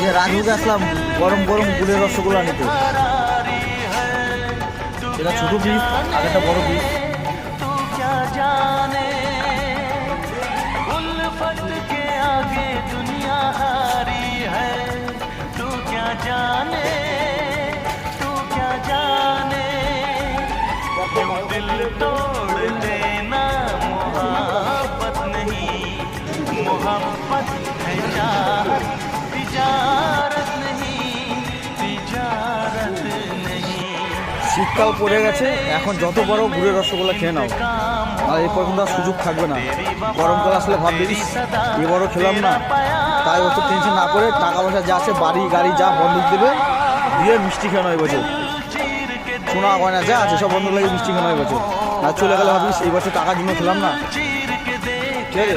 যে রাজভোগে আসলাম গরম গরম গুড়ের রসগোল্লা নিতে। এটা ছোট পিস আর একটা বড় পিস। दिल तोड़ लेना मोहब्बत नहीं, मोहब्बत है चाहत, तिजारत नहीं, तिजारत नहीं। শীতকাল পড়ে গেছে, এখন যত বড় গুড়ের রসগোল্লা খেয়ে নাও, আর এরপর কিন্তু আর সুযোগ থাকবে না। গরমকাল আসলে ভাববে এবারও খেলাম না, তাই অত টেনশন না করে টাকা পয়সা যা আছে বাড়ি গাড়ি যা বন্ধক দেবে দিয়ে মিষ্টি খেয়ে নয় বছর সোনা গয়না যা আছে সব বন্ধ লাগে মিষ্টি খেয়ে নয় বছর। আর চলে গেলে ভাবিস এই বছর টাকার জন্য খেলাম না, ঠিক আছে।